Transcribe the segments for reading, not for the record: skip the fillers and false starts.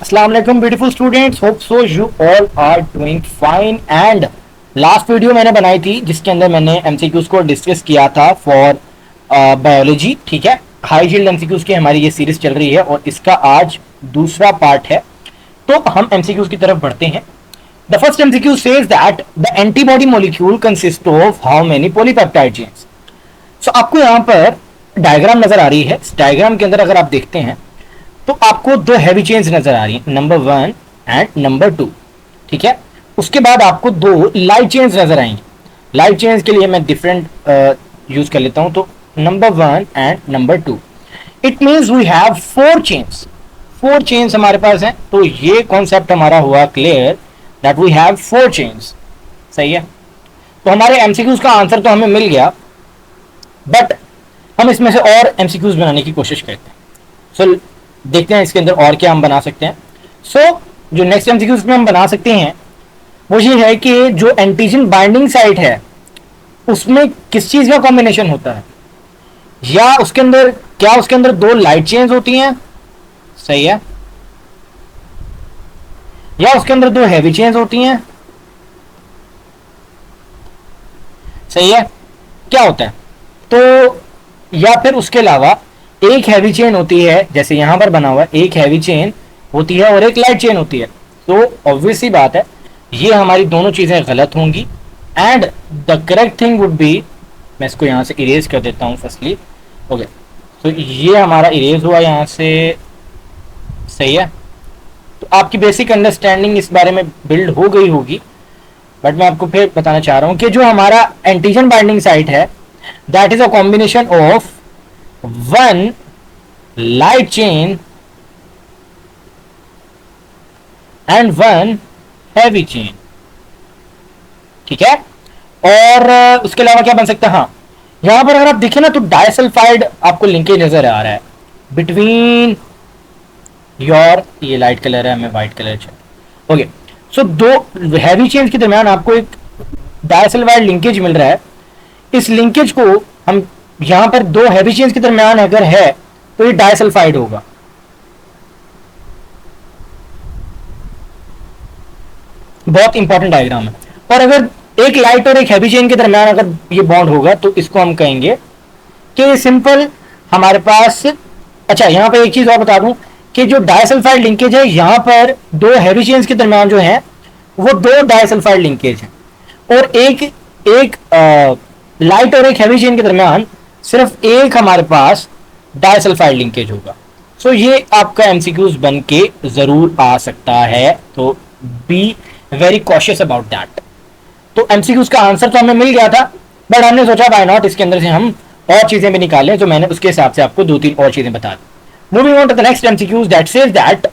अस्सलाम वालेकुम beautiful students, hope so you all are doing fine. And last video मैंने बनाई थी जिसके अंदर मैंने एमसीक्यूज को डिस्कस किया था फॉर बायोलॉजी। ठीक है, हाई शील्ड एमसीक्यूज की हमारी ये सीरीज चल रही है और इसका आज दूसरा पार्ट है। तो हम एमसीक्यूज की तरफ बढ़ते हैं। The first MCQ says that the antibody molecule consist of how many polypeptide chains. So आपको यहाँ पर डायग्राम नजर आ रही है। इस डायग्राम के अंदर अगर आप देखते हैं तो आपको दो हैवी चेन्स नजर आ रही हैं, नंबर 1 एंड नंबर 2। ठीक है, उसके बाद आपको दो लाइट चेन्स नजर आएंगी। लाइट चेन्स के लिए मैं डिफरेंट यूज कर लेता हूं, तो number 1 and number 2। It means we have 4 chains. 4 chains हमारे पास हैं, तो ये कॉन्सेप्ट हमारा हुआ clear that we have 4 chains. सही है, तो हमारे एमसीक्यूज का आंसर तो हमें मिल गया, बट हम इसमें से और एमसीक्यूज बनाने की कोशिश करते हैं। सो देखते हैं इसके अंदर और क्या हम बना सकते हैं। सो जो नेक्स्ट एमसीक्यूज में हम बना सकते हैं वो ये है कि जो एंटीजन बाइंडिंग साइट है उसमें किस चीज का कॉम्बिनेशन होता है, या उसके अंदर क्या उसके अंदर दो लाइट चेन्स होती हैं। सही है, या उसके अंदर दो हैवी चेन्स होती हैं। सही है, क्या होता है, तो या फिर उसके अलावा एक हैवी चेन होती है, जैसे यहां पर बना हुआ है, एक हैवी चेन होती है और एक लाइट चेन होती है। तो ऑब्वियस सी बात है ये हमारी दोनों चीजें गलत होंगी। And the correct thing would be, मैं इसको यहां से इरेज कर देता हूं फर्स्टली। ओके, तो ये हमारा इरेज हुआ यहां से। सही है, तो आपकी बेसिक अंडरस्टैंडिंग इस बारे में बिल्ड हो गई होगी, बट मैं आपको फिर बताना चाह रहा हूं कि जो हमारा एंटीजन बाइंडिंग साइट है that is a combination of one light chain and one heavy chain। ठीक है, और उसके अलावा क्या बन सकता है, हाँ यहां पर अगर आप देखें ना तो डाइसल्फाइड आपको लिंकेज नजर आ रहा है बिटवीन योर, ये लाइट कलर है, हमें व्हाइट कलर चाहिए। ओके, सो दो हैवी चेन्स के दरमियान आपको एक डाइसल्फाइड लिंकेज मिल रहा है। इस लिंकेज को हम यहां पर दो हैवी चेन्स के दरमियान अगर है तो ये डाइसल्फाइड होगा। बहुत इंपॉर्टेंट डायग्राम है। और अगर एक लाइट और एक हैवी चेन के दरमियान अगर ये बॉन्ड होगा तो इसको हम कहेंगे कि सिंपल हमारे पास। अच्छा, यहां पर एक चीज और बता दूं कि जो डाइसल्फाइड लिंकेज है, यहां पर दो हैवी चेन्स के दरमियान जो है वो दो डाइसल्फाइड लिंकेज है, और एक लाइट और एक हैवी चेन के दरमियान सिर्फ एक हमारे पास डाइसल्फाइड लिंकेज होगा। सो ये आपका एमसीक्यूज बन के जरूर आ सकता है, तो be very cautious about that. तो एमसीक्यूज का आंसर तो हमें मिल गया था, बट हमने सोचा बाय नॉट इसके अंदर से हम और चीजें भी निकालें, तो मैंने उसके हिसाब से आपको 2-3 और चीजें बता दी। Moving on to the next MCQs that says that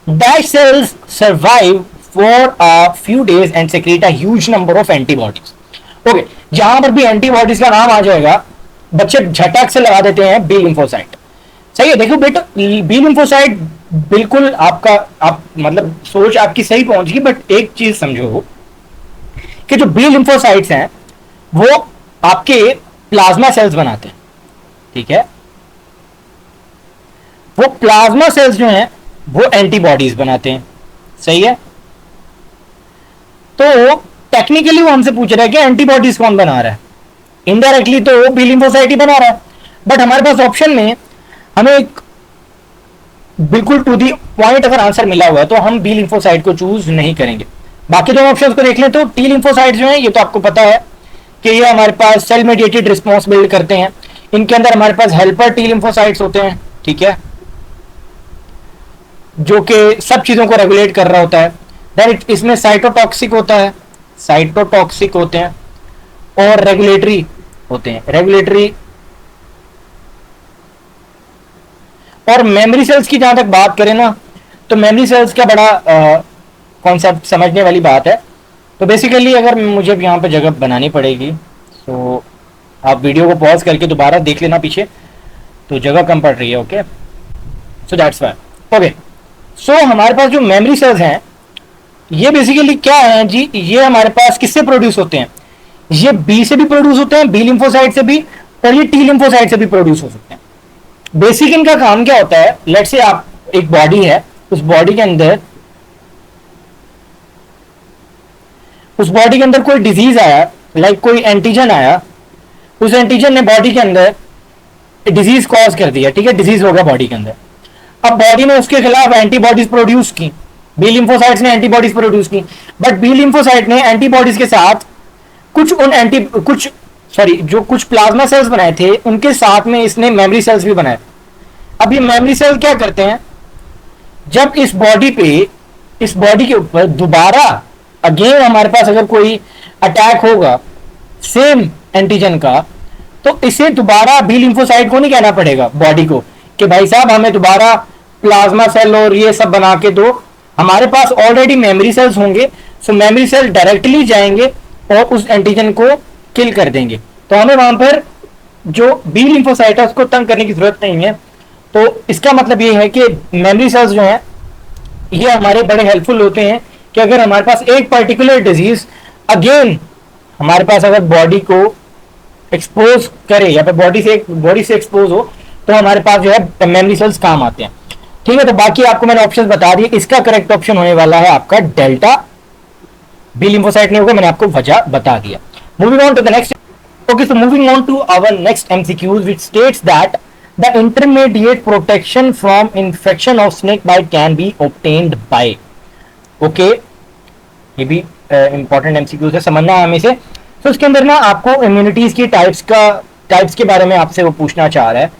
dash cells survive for a few days and secrete a huge number of antibodies. Okay, जहां पर भी एंटीबॉडीज का नाम आ जाएगा बच्चे झटक से लगा देते हैं बी लिम्फोसाइट। सही है, देखो बेटा बी लिम्फोसाइट बिल्कुल आप मतलब सोच आपकी सही पहुंच गई, बट एक चीज समझो कि जो बी लिम्फोसाइट्स हैं वो आपके प्लाज्मा सेल्स बनाते हैं। ठीक है, वो प्लाज्मा सेल्स जो हैं वो एंटीबॉडीज बनाते हैं। सही है, तो टेक्निकली वो हमसे पूछ रहा है कि एंटीबॉडीज कौन बना रहा है। इनडायरेक्टली तो बी लिम्फोसाइट ही बना रहा है, बट हमारे पास ऑप्शन में हमें एक बिल्कुल टू दी पॉइंट अगर आंसर मिला हुआ है तो हम बी लिम्फोसाइट को चूज नहीं करेंगे। बाकी दो ऑप्शंस को देख लें तो टी लिम्फोसाइट जो है ये तो आपको पता है कि ये हमारे पास सेल मेडिएटेड रिस्पॉन्स बिल्ड करते हैं। इनके अंदर हमारे पास हेल्पर टी लिम्फोसाइट्स होते हैं। ठीक है, जो कि सब चीजों को रेगुलेट कर रहा होता है। देन इसमें साइटोटॉक्सिक होता है, साइटोटॉक्सिक होते हैं, और रेगुलेटरी होते हैं, रेगुलेटरी। और मेमोरी सेल्स की जहां तक बात करें ना तो मेमोरी सेल्स का बड़ा कॉन्सेप्ट समझने वाली बात है। तो बेसिकली अगर मुझे यहां पर जगह बनानी पड़ेगी तो आप वीडियो को पॉज करके दोबारा देख लेना पीछे, तो जगह कम पड़ रही है। Okay, so that's why. Okay, so हमारे पास जो मेमोरी सेल्स हैं ये बेसिकली क्या है जी, ये हमारे पास किससे प्रोड्यूस होते हैं, ये बी से भी प्रोड्यूस होते हैं, बी लिम्फोसाइट से भी, और ये टी लिम्फोसाइट से भी प्रोड्यूस हो सकते हैं। बेसिक इनका काम क्या होता है, लेट्स से आप एक बॉडी है, उस बॉडी के अंदर कोई डिजीज आया, लाइक कोई एंटीजन आया, उस एंटीजन ने बॉडी के अंदर डिजीज कॉज कर दिया, ठीक है, डिजीज होगा बॉडी के अंदर। अब बॉडी ने उसके खिलाफ एंटीबॉडीज प्रोड्यूस की, बी लिम्फोसाइट्स ने एंटीबॉडीज प्रोड्यूस की, बट बी लिम्फोसाइट ने एंटीबॉडीज के साथ जो कुछ प्लाज्मा सेल्स बनाए थे उनके साथ में इसने मेमोरी सेल्स भी बनाए। अब ये मेमोरी सेल क्या करते हैं, जब इस बॉडी के ऊपर दोबारा अगेन हमारे पास अगर कोई अटैक होगा सेम एंटीजन का, तो इसे दोबारा बी लिम्फोसाइट को नहीं कहना पड़ेगा बॉडी को कि भाई साहब हमें दोबारा प्लाज्मा सेल और ये सब बना के दो, हमारे पास ऑलरेडी मेमोरी सेल्स होंगे। सो मेमोरी सेल डायरेक्टली जाएंगे और उस एंटीजन को किल कर देंगे, तो हमें वहां पर जो बी लिम्फोसाइट है उसको तंग करने की जरूरत नहीं है। तो इसका मतलब ये है कि मेमोरी सेल्स जो हैं ये हमारे बड़े हेल्पफुल होते हैं कि अगर हमारे पास एक पर्टिकुलर डिजीज अगेन हमारे पास अगर बॉडी को एक्सपोज करे या फिर बॉडी से एक्सपोज हो, तो हमारे पास जो है मेमोरी सेल्स काम आते हैं, ठीक है। तो बाकी आपको मैंने ऑप्शंस बता दिए, इसका करेक्ट ऑप्शन होने वाला है आपका डेल्टा, बी लिम्फोसाइट नहीं होगा, मैंने आपको वजह बता दिया। Moving on to the next, okay, so moving on to our next MCQs, which states that the intermediate protection from infection of snake bite can be obtained by, okay, ये भी important MCQs है, समझना है हमें से। तो उसके अंदर ना आपको इम्यूनिटीज की टाइप्स के बारे में आपसे वो पूछना चाह रहा है।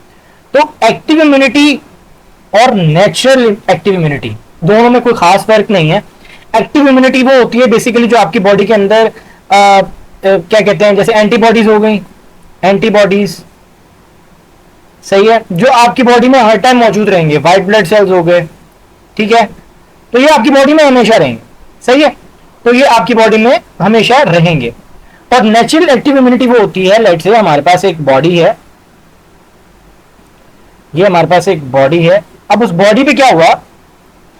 तो एक्टिव इम्यूनिटी और नेचुरल एक्टिव इम्यूनिटी दोनों में कोई खास फर्क नहीं है। एक्टिव इम्यूनिटी वो होती है बेसिकली जो आपकी बॉडी के अंदर क्या कहते हैं, जैसे एंटीबॉडीज हो गई, एंटीबॉडीज सही है, जो आपकी बॉडी में हर टाइम मौजूद रहेंगे, व्हाइट ब्लड सेल्स हो गए, ठीक है, तो ये आपकी बॉडी में हमेशा रहेंगे, सही है, तो ये आपकी बॉडी में हमेशा रहेंगे। और नेचुरल एक्टिव इम्यूनिटी वो होती है, लेट्स से हमारे पास एक बॉडी है, ये हमारे पास एक बॉडी है, अब उस बॉडी पे क्या हुआ,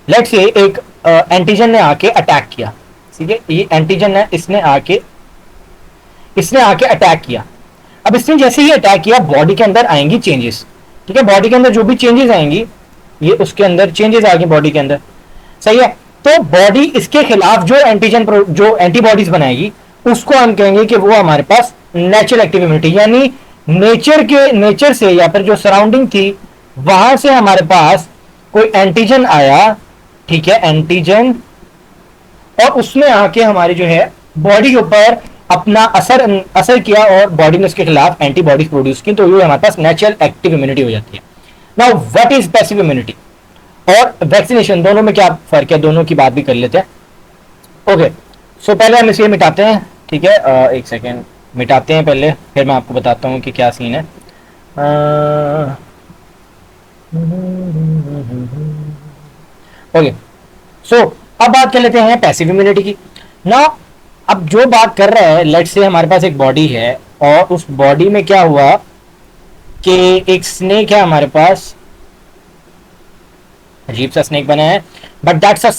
लेट्स से एक एंटीजन ने आके अटैक किया, ठीक है, ये एंटीजन है, इसने आके अटैक किया। अब इसने जैसे ही अटैक किया बॉडी के अंदर आएंगी चेंजेस, ठीक है, बॉडी के अंदर जो भी चेंजेस आएंगी ये उसके अंदर चेंजेस आ गए बॉडी के अंदर, सही है। तो बॉडी इसके खिलाफ जो एंटीबॉडीज बनाएगी उसको हम कहेंगे कि वो हमारे पास नेचुरल एक्टिव इम्यूनिटी, यानी नेचर से या फिर जो सराउंडिंग थी वहां से हमारे पास कोई एंटीजन आया, ठीक है, एंटीजन, और उसने आके हमारे जो है बॉडी के ऊपर अपना असर किया और बॉडी ने उसके खिलाफ एंटीबॉडीज प्रोड्यूस की, तो ये हमारे पास नेचुरल एक्टिव इम्यूनिटी हो जाती है। Now what is passive immunity और वैक्सीनेशन, दोनों में क्या फर्क है, दोनों की बात भी कर लेते हैं। ओके, सो पहले हम इसे मिटाते हैं, ठीक है, एक सेकेंड मिटाते हैं पहले, फिर मैं आपको बताता हूँ कि क्या सीन है। ओके, सो अब बात कर लेते हैं पैसिव इम्यूनिटी की। ना अब जो बात कर रहा है, लेट्स से हमारे पास एक बॉडी है और उस बॉडी में क्या हुआ कि एक स्नेक है हमारे पास, अजीब सा स्नेक बना है, but that's a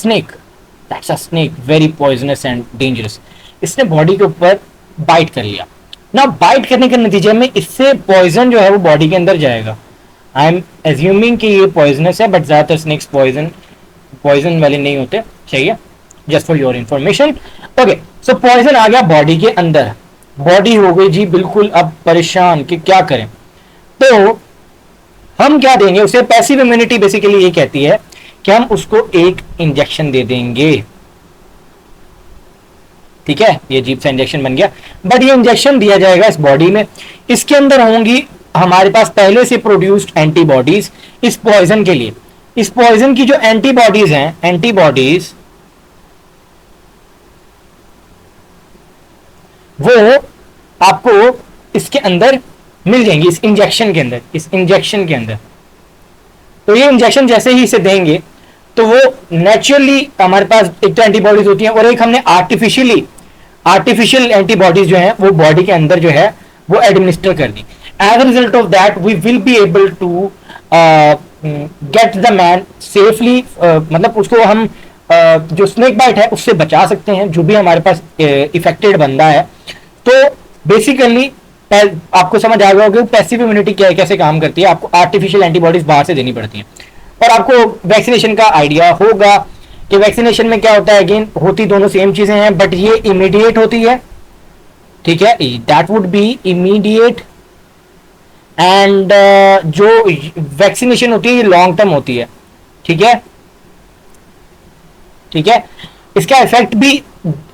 snake very poisonous and dangerous. इसने बॉडी के ऊपर बाइट कर लिया ना, बाइट करने के नतीजे में इससे पॉइजन जो है वो बॉडी के अंदर जाएगा। आई एम एज्यूमिंग कि ये पॉइजनस है, बट ज्यादातर स्नेक्स पॉइजन वाले नहीं होते, चाहिए just for your information. Okay, so poison आ गया बॉडी के अंदर, बॉडी हो गई जी बिल्कुल अब परेशान कि क्या करें, तो हम क्या देंगे उसे, पैसिव इम्यूनिटी बेसिकली ये कहती है कि हम उसको एक इंजेक्शन दे देंगे, ठीक है, ये अजीब सा इंजेक्शन बन गया, बट ये इंजेक्शन दिया जाएगा इस बॉडी में, इसके अंदर होंगी हमारे पास पहले से प्रोड्यूस्ड एंटीबॉडीज इस पॉइजन के लिए। इस पॉइजन की जो एंटीबॉडीज हैं, एंटीबॉडीज वो आपको इसके अंदर मिल जाएंगी, इस इंजेक्शन के अंदर। तो ये इंजेक्शन जैसे ही इसे देंगे तो वो नेचुरली हमारे पास एक तो एंटीबॉडीज होती हैं और एक हमने आर्टिफिशियल एंटीबॉडीज जो है वो बॉडी के अंदर जो है वो एडमिनिस्टर कर दी। As a result of that we will be able to get the man safely, मतलब उसको हम जो स्नेक बाइट है उससे बचा सकते हैं, जो भी हमारे पास इफेक्टेड बंदा है। तो बेसिकली आपको समझ आ गया होगा पैसिव इम्यूनिटी क्या है, कैसे काम करती है, आपको आर्टिफिशियल एंटीबॉडीज बाहर से देनी पड़ती है। और आपको वैक्सीनेशन का आइडिया होगा कि वैक्सीनेशन में क्या होता है, अगेन होती दोनों सेम चीजें हैं, बट ये इमीडिएट होती है, ठीक है, that would B immediate, and जो वैक्सीनेशन होती है ये लॉन्ग टर्म होती है, ठीक है, ठीक है। इसका इफेक्ट भी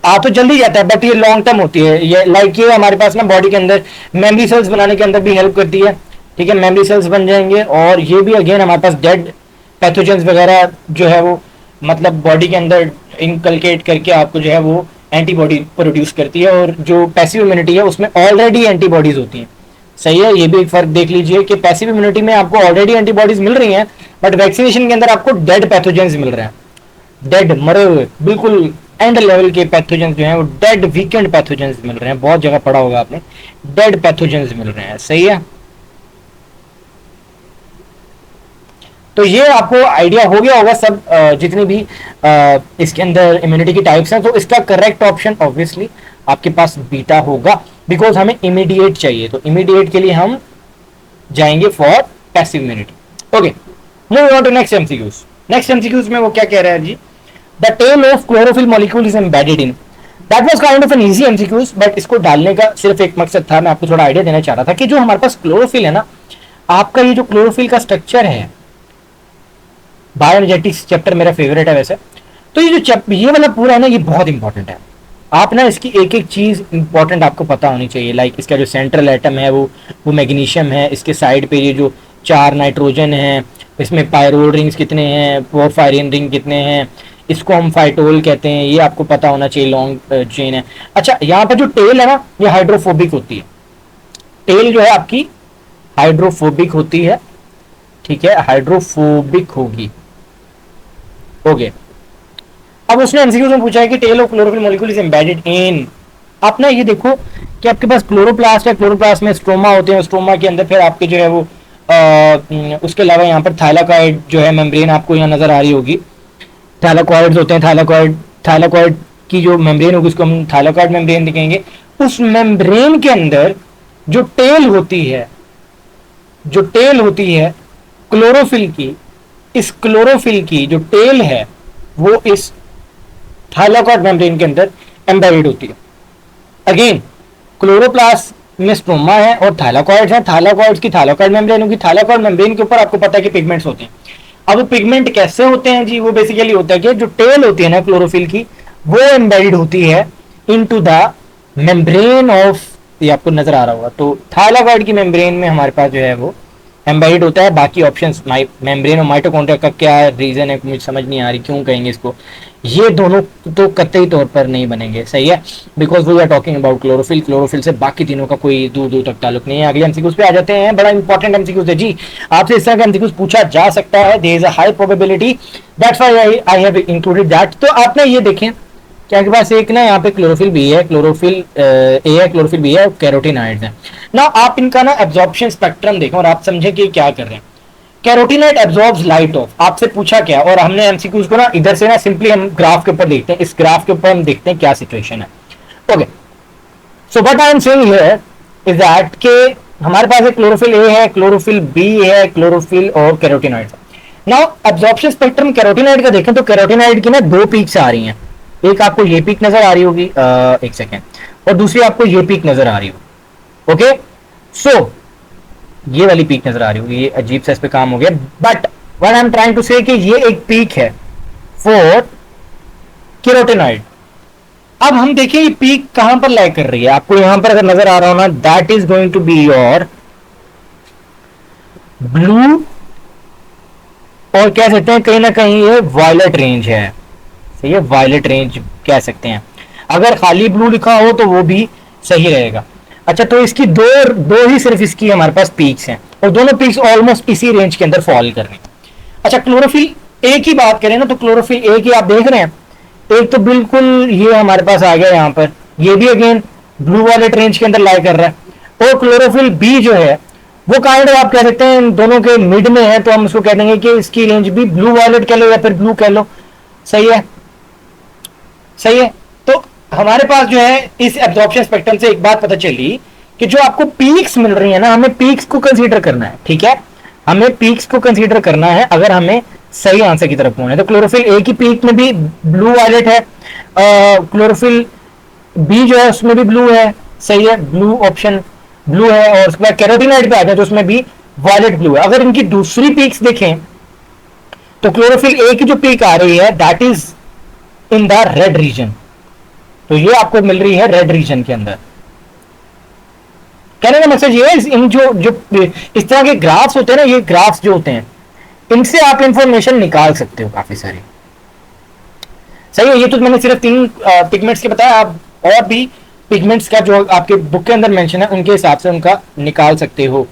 आ तो जल्दी जाता है, बट ये लॉन्ग टर्म होती है, ये लाइक ये हमारे पास ना बॉडी के अंदर मेमोरी सेल्स बनाने के अंदर भी हेल्प करती है, ठीक है, मेमोरी सेल्स बन जाएंगे, और ये भी अगेन हमारे पास डेड पैथोजेंस वगैरह जो है वो मतलब बॉडी के अंदर इनकलकेट करके आपको जो है वो एंटीबॉडी प्रोड्यूस करती है, और जो पैसिव इम्यूनिटी है उसमें ऑलरेडी एंटीबॉडीज होती हैं, सही है। ये भी एक फर्क देख लीजिए कि पैसिव इम्यूनिटी में आपको ऑलरेडी एंटीबॉडीज मिल रही हैं, बट वैक्सीनेशन के अंदर आपको डेड पैथोजेंस मिल रहे हैं, डेड मरे हुए बिल्कुल एंड लेवल के पैथोजेंस जो हैं वो डेड वीकेंड पैथोजेंस मिल रहे हैं, बहुत जगह पढ़ा होगा आपने, डेड पैथोजेंस मिल रहे हैं, सही है। तो ये आपको आइडिया हो गया होगा सब, जितनी भी इसके अंदर इम्यूनिटी की टाइप्स हैं। तो इसका करेक्ट ऑप्शन ऑब्वियसली आपके पास बीटा होगा, बिकॉज हमें इमीडिएट चाहिए, तो इमीडिएट के लिए हम जाएंगे for passive immunity. Okay, moving on to next MCQs. Next MCQs में वो क्या कह रहा है जी, the tail of chlorophyll molecule is embedded in, that was kind of an easy MCQs, but इसको डालने का सिर्फ एक मकसद था, मैं आपको थोड़ा आइडिया देना चाह रहा था कि जो हमारे पास क्लोरोफिल है ना, आपका ये जो क्लोरोफिल का स्ट्रक्चर है, बायोएनर्जेटिक्स चैप्टर मेरा फेवरेट है वैसे, तो ये जो ये वाला पूरा है ना, ये बहुत इंपॉर्टेंट है। आप ना इसकी एक एक चीज इंपॉर्टेंट आपको पता होनी चाहिए, लाइक इसका जो सेंट्रल एटम है वो मैग्नीशियम है, इसके साइड पे ये जो 4 नाइट्रोजन है, इसमें पायरोल रिंग्स कितने हैं, पोरफायरिन रिंग कितने हैं, इसको हम फाइटोल कहते हैं, ये आपको पता होना चाहिए, लॉन्ग चेन है। अच्छा, यहाँ पर जो टेल है ना, ये हाइड्रोफोबिक होती है, टेल जो है आपकी हाइड्रोफोबिक होती है, ठीक है, हाइड्रोफोबिक होगी। ओके, अब उसने एमसीक्यू में पूछा है कि tail of chlorophyll molecule is embedded in, आप ना ये देखो कि आपके पास क्लोरोप्लास्ट है, क्लोरोप्लास्ट में स्ट्रोमा होते हैं, स्ट्रोमा के अंदर फिर आपके जो है वो उसके अलावा यहाँ पर थाइलाकॉइड जो है मेम्ब्रेन आपको यहाँ नजर आ रही होगी, थाइलाकॉइड्स होते हैं, थाइलाकॉइड की जो मेम्ब्रेन होगी उसको हम थाइलाकॉइड मेम्ब्रेन दिखेंगे। उस मेम्ब्रेन के अंदर जो टेल होती है, जो टेल होती है क्लोरोफिल की, इस क्लोरोफिल की जो टेल है वो इस थाइलाकॉइड मेम्ब्रेन के अंदर एम्बेडेड होती है। अगेन क्लोरोप्लास्ट में स्ट्रोमा है और थाइलाकॉइड्स हैं, थाइलाकॉइड्स की थाइलाकॉइड मेम्ब्रेन होगी, थाइलाकॉइड मेम्ब्रेन के ऊपर आपको पता है कि पिगमेंट्स होते हैं। अब वो पिगमेंट कैसे होते हैं जी, वो बेसिकली होता है कि जो टेल होती है ना क्लोरोफिल की, वो एम्बेडेड होती है इनटू द मेम्ब्रेन ऑफ, ये आपको नजर आ रहा होगा, तो थाइलाकॉइड की मेम्ब्रेन में हमारे पास जो है वो एम्बेडेड होता है। बाकी ऑप्शंस मेम्ब्रेन और माइटोकॉन्ड्रिया का क्या रीजन है मुझे समझ नहीं आ रही, क्यों कहेंगे इसको, ये दोनों तो कतई तौर पर नहीं बनेंगे, सही है, because we are talking about chlorophyll, chlorophyll से बाकी तीनों का कोई दूर दूर तक ताल्लुक नहीं है। अगले एमसीक्यूज पे आ जाते हैं, बड़ा इंपॉर्टेंट एमसीक्यूज है जी, आपसे इस तरह का एमसीक्यूज पूछा जा सकता है, there is a high probability, that's why I have included that. तो आपने ये देखें कि आपके पास एक ना यहाँ पे क्लोरोफिल बी है, क्लोरोफिल ए है, क्लोरोफिल बी है, कैरोटीनॉइड्स हैं ना। आप इनका ना एब्जॉर्प्शन स्पेक्ट्रम देखें और आप समझे कि क्या कर रहे हैं। कैरोटीनॉइड एब्जॉर्ब्स लाइट ऑफ, आपसे पूछा क्या, और हमने एमसीक्यूज को ना इधर से ना सिंपली हम ग्राफ के ऊपर देखते हैं, इस ग्राफ के ऊपर हम देखते हैं क्या सिचुएशन है। Okay, so what I am saying here is that के हमारे पास एक क्लोरोफिल ए है, क्लोरोफिल बी है, क्लोरोफिल और carotenoid. Now absorption spectrum carotenoid का देखें तो कैरोटीनॉइड की ना 2 पीक्स आ रही हैं, एक आपको ये पीक नजर आ रही होगी, एक सेकेंड, और दूसरी आपको ये पीक नजर आ रही होगी। ओके, सो ये वाली पीक नजर आ रही होगी, ये अजीब सा इस पे काम हो गया, but what I am trying to say कि ये एक पीक है फॉर कैरोटीनॉइड। अब हम देखिए ये पीक कहां पर लाइक कर रही है, आपको यहां पर अगर नजर आ रहा हो ना, that is going to be your blue, और कह सकते हैं कहीं ना कहीं ये वायलेट रेंज है, सही है, वायलेट रेंज कह सकते हैं। अगर खाली ब्लू लिखा हो तो वो भी सही रहेगा। अच्छा, तो इसकी दो ही सिर्फ इसकी हमारे पास पीक्स हैं, और दोनों पीक्स ऑलमोस्ट इसी रेंज के अंदर फॉल कर रही हैं। अच्छा, क्लोरोफिल ए की बात करें ना, तो क्लोरोफिल ए की आप देख रहे हैं, एक तो बिल्कुल ये हमारे पास आ गया यहाँ पर, ये भी अगेन ब्लू वायलेट रेंज के अंदर लाई कर रहा है, और क्लोरोफिल बी जो है वो काइंड ऑफ आप कह सकते हैं इन दोनों के मिड में है, तो हम उसको कह देंगे कि इसकी रेंज भी ब्लू वायलेट कह लो या फिर ब्लू कह लो, सही है, सही है। तो हमारे पास जो है इस एब्जॉर्प्शन स्पेक्ट्रम से एक बात पता चली कि जो आपको पीक्स मिल रही है ना, हमें पीक्स को कंसीडर करना है, ठीक है। हमें पीक्स को कंसीडर करना है अगर हमें सही आंसर की तरफ पहुंचना है। तो क्लोरोफिल ए की पीक में भी ब्लू वायलेट है, क्लोरोफिल बी जो है उसमें भी ब्लू है, सही है, ब्लू ऑप्शन ब्लू है। और उसके बाद कैरोटीनाइड पे आ जाए तो उसमें भी वायलेट ब्लू है। अगर इनकी दूसरी पीक्स देखें तो क्लोरोफिल ए की जो पीक आ रही है that is in the red region, तो ये आपको मिल रही है रेड रीजन के अंदर। कहने का मैसेज ये है, इन जो जो इस तरह के ग्राफ्स होते हैं ना, ये ग्राफ्स जो होते हैं इनसे आप इंफॉर्मेशन निकाल सकते हो काफी सारी। सही है, ये तो मैंने सिर्फ 3 पिगमेंट्स के बताया, आप और भी पिगमेंट्स का जो आपके बुक के अंदर मेंशन है उनके हिसाब से उनका निकाल सकते हो।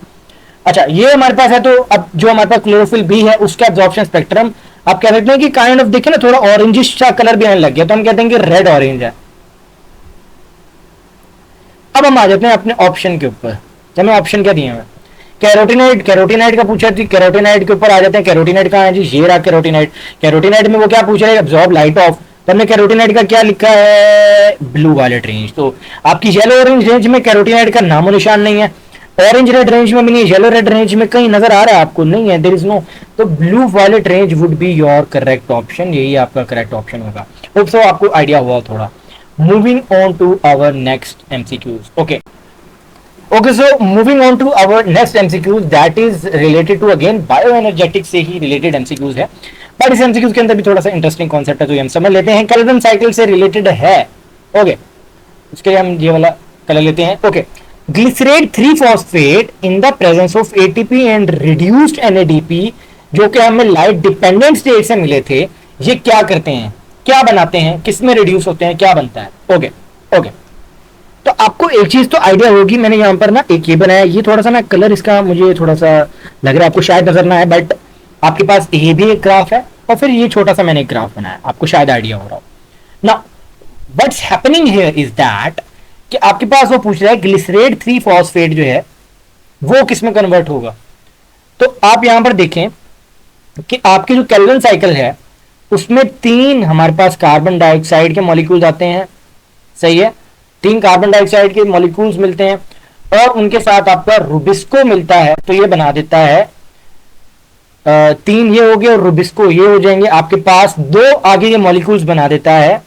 अच्छा, ये हमारे पास है। तो अब जो हमारे पास क्लोरोफिल बी है उसका एब्जॉर्प्शन स्पेक्ट्रम आप कह सकते हैं कि काइंड ऑफ देखे ना थोड़ा ऑरेंजिश सा कलर भी आने लग गया, तो हम कहते हैं कि रेड ऑरेंज है। अब हम आ जाते हैं अपने ऑप्शन के ऊपर। जब मैं ऑप्शन क्या दिया है, कैरोटीनाइड, कैरोटीनाइड का पूछा थी, कैरोटीनाइड के ऊपर आ जाते हैं। कैरोटीनाइड कहाँ है जी, ये रहा कैरोटीनाइड। कैरोटीनाइड में वो क्या पूछ रहा है, एब्जॉर्ब लाइट ऑफ। तो हमने कैरोटीनाइड का क्या लिखा है, ब्लू वायलेट रेंज। तो आपकी येलो ऑरेंज रेंज में कैरोटीनाइड का नामो निशान नहीं है, ऑरेंज रेड रेंज में भी नहीं, येलो रेड रेंज में कहीं नजर आ रहा है आपको, नहीं है, देयर इज नो। तो blue violet range would be your correct option, यही आपका करेक्ट ऑप्शन होगा। होप सो आपको आइडिया हुआ थोड़ा। Moving on to our next MCQs. Okay okay, so moving on to our next MCQs that is related to again bioenergetics से ही related MCQs है, but इस एमसीक्यूज के अंदर भी थोड़ा सा इंटरेस्टिंग कॉन्सेप्ट है, तो ये हम समझ लेते हैं। कैल्विन साइकिल से रिलेटेड है। ओके, उसके लिए हम ये वाला कलर लेते हैं। Okay, glycerate three phosphate in the presence of ATP and reduced NADP, जो कि हमें लाइट डिपेंडेंट स्टेट से मिले थे, ये क्या करते हैं, क्या बनाते हैं, किस में रिड्यूस होते हैं, क्या बनता है। ओके ओके, तो आपको एक चीज तो आइडिया होगी, मैंने यहां पर ना एक ये बनाया, ये थोड़ा सा ना कलर इसका मुझे थोड़ा सा लग रहा है, आपको शायद नजर ना है, बट आपके पास ये भी एक ग्राफ है और फिर ये छोटा सा मैंने एक ग्राफ बनाया, आपको शायद आइडिया हो रहा हो ना। What's happening here is that कि आपके पास वो पूछ रहा है ग्लिसरेट 3-फॉस्फेट जो है वो किस में कन्वर्ट होगा। तो आप यहां पर देखें कि आपकी जो कैल्विन साइकिल है उसमें 3 हमारे पास कार्बन डाइऑक्साइड के मॉलिक्यूल्स आते हैं, सही है, 3 कार्बन डाइऑक्साइड के मॉलिक्यूल्स मिलते हैं और उनके साथ आपका रुबिस्को मिलता है, तो ये बना देता है 3 ये हो गए और रुबिस्को ये हो जाएंगे। आपके पास 2 आगे ये मॉलिक्यूल्स बना देता है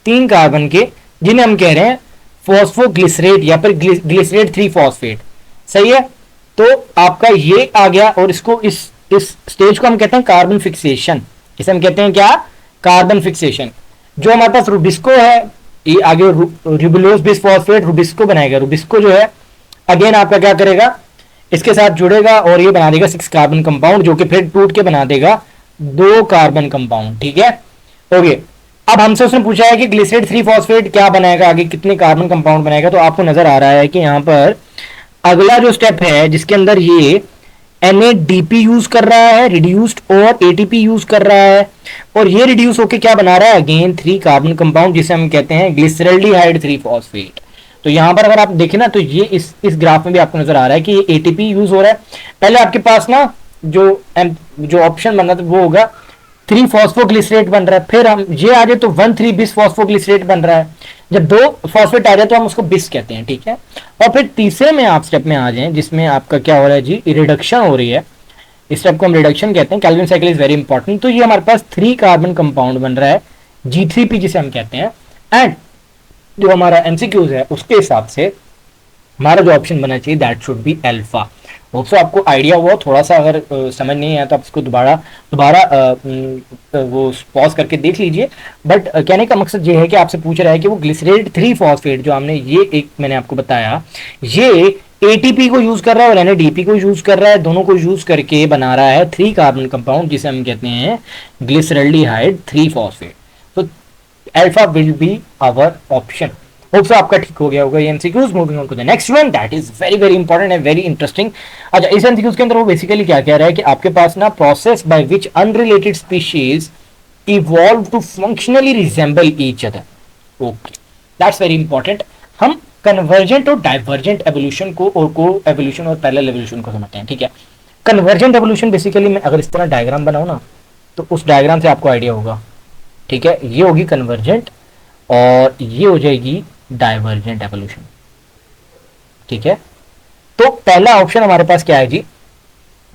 3 कार्बन के, जिन्हें हम कह रहे हैं फॉस्फोग्लिसरेट या फिर ग्लिसरेट 3-फॉस्फेट, सही है। तो आपका ये आ गया और इसको इस स्टेज को हम कहते हैं कार्बन फिक्सेशन, इसे हम कहते हैं क्या, कार्बन फिक्सेशन। जो हमारे पास रुबिस्को है, ये आगे रिबुलोज बिसफॉस्फेट रुबिस्को बनाएगा। रुबिस्को जो है अगेन आपका क्या करेगा, इसके साथ जुड़ेगा और ये बना देगा 6 कार्बन कंपाउंड, जो कि फिर टूट के बना देगा 2 कार्बन कंपाउंड, ठीक है। ओके, अब हमसे उसने पूछा है कि ग्लिसरेट 3-फॉस्फेट क्या बनाएगा, आगे कितने कार्बन कंपाउंड बनाएगा। तो आपको नजर आ रहा है कि यहाँ पर अगला जो स्टेप है जिसके अंदर ये NADP यूज कर रहा है रिड्यूस्ड और ATP यूज कर रहा है, और ये रिड्यूस होके क्या बना रहा है, अगेन 3 कार्बन कंपाउंड, जिसे हम कहते हैं ग्लिसरल्डिहाइड 3-फॉस्फेट। तो यहां पर अगर आप देखें ना तो ये इस ग्राफ में भी आपको नजर आ रहा है कि ये ATP यूज हो रहा है। पहले आपके पास ना जो ऑप्शन बन रहा था वो होगा 3-फॉस्फोग्लिसरेट बन रहा है, फिर हम ये आ जाए तो 1,3-बिस-फॉस्फोग्लिसरेट बन रहा है। जब 2 फॉस्फेट आ जाए तो हम उसको बिस कहते हैं, ठीक है। और फिर तीसरे में आप स्टेप में आ जाएं जिसमें आपका क्या हो रहा है जी, रिडक्शन हो रही है, इस स्टेप को हम रिडक्शन कहते हैं। Calvin cycle is very important. तो ये हमारे पास 3 कार्बन कंपाउंड बन रहा है G3P जिसे हम कहते हैं, एंड जो हमारा एमसीक्यूज है उसके हिसाब से हमारा जो ऑप्शन बना चाहिए that should be alpha. Hope so आपको आइडिया हुआ थोड़ा सा, अगर समझ नहीं आया तो आप इसको दोबारा वो पॉज करके देख लीजिए। बट कहने का मकसद ये है कि आपसे पूछ रहा है कि वो ग्लिसरेट 3-फॉस्फेट जो हमने ये एक मैंने आपको बताया, ये ATP को यूज कर रहा है और NADP को यूज कर रहा है, दोनों को यूज करके बना रहा है 3 कार्बन कंपाउंड जिसे हम कहते हैं ग्लिसरल्डिहाइड 3-फॉस्फेट। तो alpha will be our option. Hope so आपका ठीक हो गया होगा ये MCQs. Moving on to the next one that is very very important and very interesting. अच्छा, इस एमसीक्यूज के अंदर वो बेसिकली क्या कह रहा है कि आपके पास ना process by which unrelated species evolve to functionally resemble each other. Okay, that's very important. हम कन्वर्जेंट और डाइवर्जेंट एवोल्यूशन को और को एवोल्यूशन और पैरेलल एवोल्यूशन को समझते हैं, ठीक है। कन्वर्जेंट एवोल्यूशन बेसिकली मैं अगर इस तरह डायग्राम बनाऊं ना तो उस डायग्राम से आपको आइडिया होगा, ठीक है। ये होगी कन्वर्जेंट और ये हो जाएगी डाइवर्जेंट एवोल्यूशन, ठीक है। तो पहला ऑप्शन हमारे पास क्या है जी,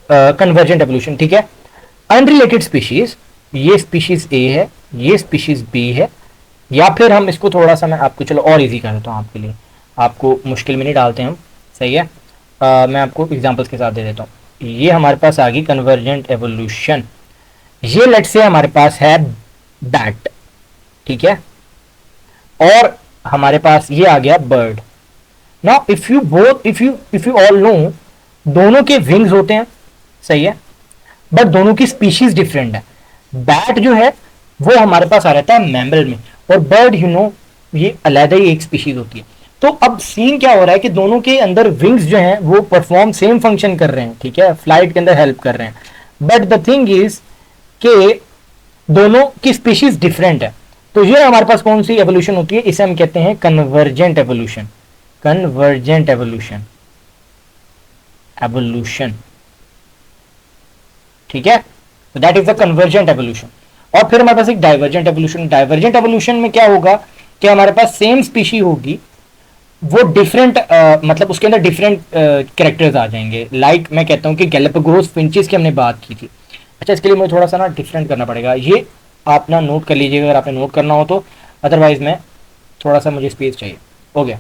कन्वर्जेंट एवोल्यूशन, ठीक है। अनरिलेटेड स्पीशीज, ये स्पीशीज ए है, ये स्पीशीज बी है, या फिर हम इसको थोड़ा सा मैं आपको चलो और इजी कर देता हूँ आपके लिए, आपको मुश्किल में नहीं डालते हम, सही है। मैं आपको एग्जांपल्स के साथ दे देता हूँ। ये हमारे पास आ गई कन्वर्जेंट एवोल्यूशन, ये लेट से हमारे पास है बैट, ठीक है, और हमारे पास ये आ गया bird. Now if you all know, दोनों के विंग्स होते हैं, सही है, बट दोनों की स्पीशीज डिफरेंट है। बैट जो है वो हमारे पास आ रहता है मैमल में, और बर्ड यू नो ये अलग ही एक स्पीशीज होती है। तो अब सीन क्या हो रहा है कि दोनों के अंदर विंग्स जो हैं वो परफॉर्म सेम फंक्शन कर रहे हैं, ठीक है, फ्लाइट के अंदर हेल्प कर रहे हैं, बट द थिंग इज कि दोनों की स्पीशीज डिफरेंट है। तो ये हमारे पास कौन सी एवोल्यूशन होती है, इसे हम कहते हैं convergent evolution, convergent evolution, evolution, ठीक है। तो that is the convergent evolution. और फिर हमारे पास एक डाइवर्जेंट एवोल्यूशन, डाइवर्जेंट एवोल्यूशन में क्या होगा कि हमारे पास सेम स्पीशी होगी, वो डिफरेंट मतलब उसके अंदर डिफरेंट कैरेक्टर्स आ जाएंगे। लाइक मैं कहता हूँ कि गैलापागोस फिंचेस की हमने बात की थी। अच्छा, इसके लिए मुझे थोड़ा सा ना डिफरेंट करना पड़ेगा, ये आप ना नोट कर लीजिएगा अगर आपने नोट करना हो तो, अदरवाइज मैं थोड़ा सा मुझे स्पेस चाहिए। हो गया।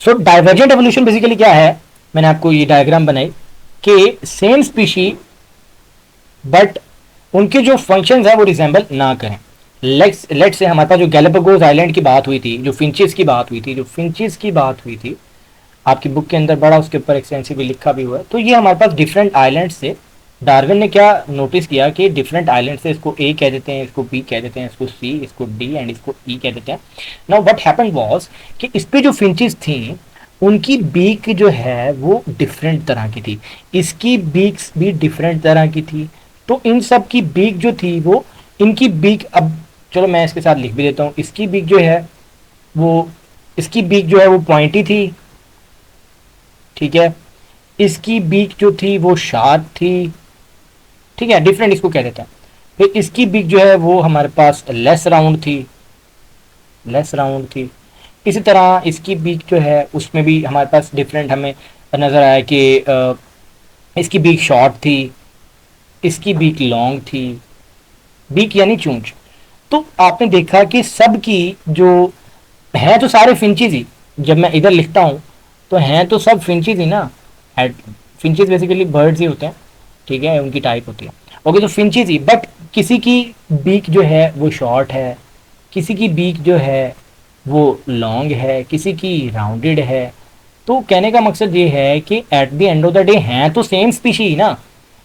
सो डाइवर्जेंट एवोल्यूशन बेसिकली क्या है, मैंने आपको ये डायग्राम बनाई कि सेम स्पीशी बट उनके जो फंक्शंस है वो रिजेंबल ना करें। लेट से हमारे पास जो गैलापागोस आइलैंड की बात हुई थी, जो फिंचेस की बात हुई थी, जो फिंचेस की बात हुई थी आपकी बुक के अंदर बड़ा उसके ऊपर एक्सटेंसिवली लिखा भी हुआ है। तो ये हमारे पास डिफरेंट आइलैंड से डार्विन ने क्या नोटिस किया कि डिफरेंट आइलैंड से इसको ए कह देते हैं, इसको बी कह देते हैं, इसको सी, इसको डी एंड इसको ई कह देते हैं। नाउ व्हाट हैपेंड वाज कि इस पे जो फिंचेस थी उनकी बीक जो है वो डिफरेंट तरह की थी, इसकी बीक्स भी डिफरेंट तरह की थी। तो इन सब की बीक जो थी वो, इनकी बीक, अब चलो मैं इसके साथ लिख भी देता हूँ, इसकी बीक जो है वो, इसकी बीक जो है वो पॉइंटी थी, ठीक है, इसकी बीक जो थी वो शार्प थी, ठीक है, डिफरेंट इसको कह देते हैं। फिर इसकी बीक जो है वो हमारे पास लेस राउंड थी, लेस राउंड थी। इसी तरह इसकी बीक जो है उसमें भी हमारे पास डिफरेंट हमें नज़र आया कि इसकी बीक शॉर्ट थी, इसकी बीक लॉन्ग थी, बीक यानी चूंच। तो आपने देखा कि सब की जो है तो सारे फिंचेस ही, जब मैं इधर लिखता हूँ तो हैं तो सब फिंचेस ही ना, फिंचेस बेसिकली बर्ड्स ही होते हैं, ठीक है, उनकी टाइप होती है। ओके, तो फिंचेस ही, बट किसी की बीक जो है वो शॉर्ट है, किसी की बीक जो है वो लॉन्ग है, किसी की राउंडेड है। तो कहने का मकसद ये है कि at the end of the day हैं तो सेम स्पीशी ही ना।